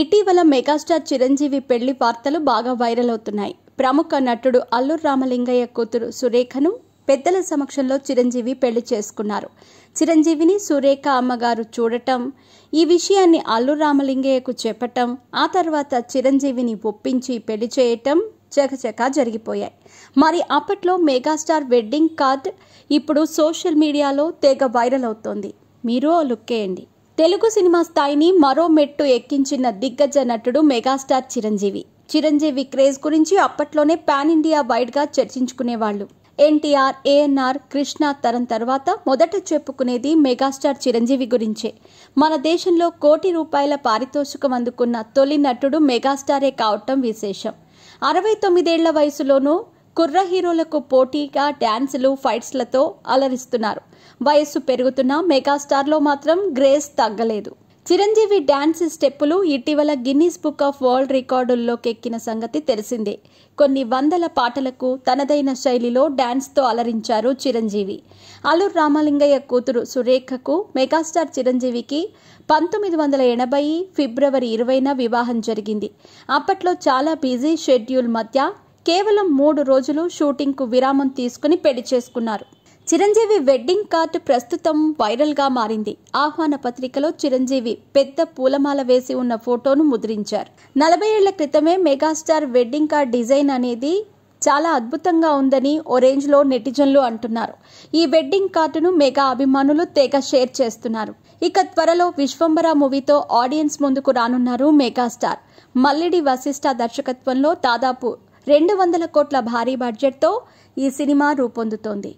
ఇటీవల మెగాస్టార్ చిరంజీవి పెళ్లి వార్తలు బాగా వైరల్ అవుతున్నాయి. ప్రముఖ నటుడు అల్లు రామలింగయ్య కూతురు సురేఖను పెద్దల సమక్షంలో చిరంజీవి పెళ్లి చేసుకున్నారు. చిరంజీవిని సురేఖ అమ్మగారు చూడటం, ఈ విషయాన్ని అల్లు రామలింగయ్యకు చెప్పటం, ఆ తర్వాత చిరంజీవిని ఒప్పించి పెళ్లి చేయటం చకచకా జరిగిపోయాయి. మరి అప్పట్లో మెగాస్టార్ వెడ్డింగ్ కార్డ్ ఇప్పుడు సోషల్ మీడియాలో తెగ వైరల్ అవుతోంది. మీరు ఓ లుక్కేయండి. తెలుగు సినిమా స్థాయిని మరో మెట్టు ఎక్కించిన దిగ్గజ నటుడు మెగాస్టార్ చిరంజీవి. చిరంజీవి క్రేజ్ గురించి అప్పట్లోనే పాన్ ఇండియా వైడ్ గా చర్చించుకునేవాళ్లు. ఎన్టీఆర్, ఏఎన్ఆర్, కృష్ణ తరం తర్వాత మొదట చెప్పుకునేది మెగాస్టార్ చిరంజీవి గురించే. మన దేశంలో ₹1,00,00,000 పారితోషికం అందుకున్న తొలి నటుడు మెగాస్టారే కావటం విశేషం. 69 ఏళ్ల వయసులోనూ కుర్ర హీరోలకు పోటీగా డాన్సులు, ఫైట్స్లతో అలరిస్తున్నారు. వయస్సు పెరుగుతున్న మెగాస్టార్లో మాత్రం గ్రేస్ తగ్గలేదు. చిరంజీవి డాన్స్ స్టెప్పులు ఇటీవల గిన్నీస్ బుక్ ఆఫ్ వరల్డ్ రికార్డుల్లోకి ఎక్కిన సంగతి తెలిసిందే. కొన్ని వందల పాటలకు తనదైన శైలిలో డాన్స్తో అలరించారు చిరంజీవి. అల్లు రామలింగయ్య కూతురు సురేఖకు మెగాస్టార్ చిరంజీవికి 1980 ఫిబ్రవరి 20న వివాహం జరిగింది. అప్పట్లో చాలా బిజీ షెడ్యూల్ మధ్య కేవలం 3 రోజులు షూటింగ్కు విరామం తీసుకుని పెళ్లి చేసుకున్నారు. చిరంజీవి వెడ్డింగ్ కార్డు ప్రస్తుతం వైరల్ గా మారింది. ఆహ్వాన పత్రికలో చిరంజీవి పెద్ద పూలమాల వేసి ఉన్న ఫోటోను ముద్రించారు. 40 ఏళ్ల క్రితమే మెగాస్టార్ వెడ్డింగ్ కార్డ్ డిజైన్ అనేది చాలా అద్భుతంగా ఉందని ఓ రేంజ్ లో నెటిజన్లు అంటున్నారు. ఈ వెడ్డింగ్ కార్డును మెగా అభిమానులు తెగ షేర్ చేస్తున్నారు. ఇక త్వరలో విశ్వంబర మూవీతో ఆడియన్స్ ముందుకు రానున్నారు మెగాస్టార్. మల్లిడి వశిష్ఠ దర్శకత్వంలో దాదాపు 200 కోట్ల భారీ బడ్జెట్తో ఈ సినిమా రూపొందుతోంది.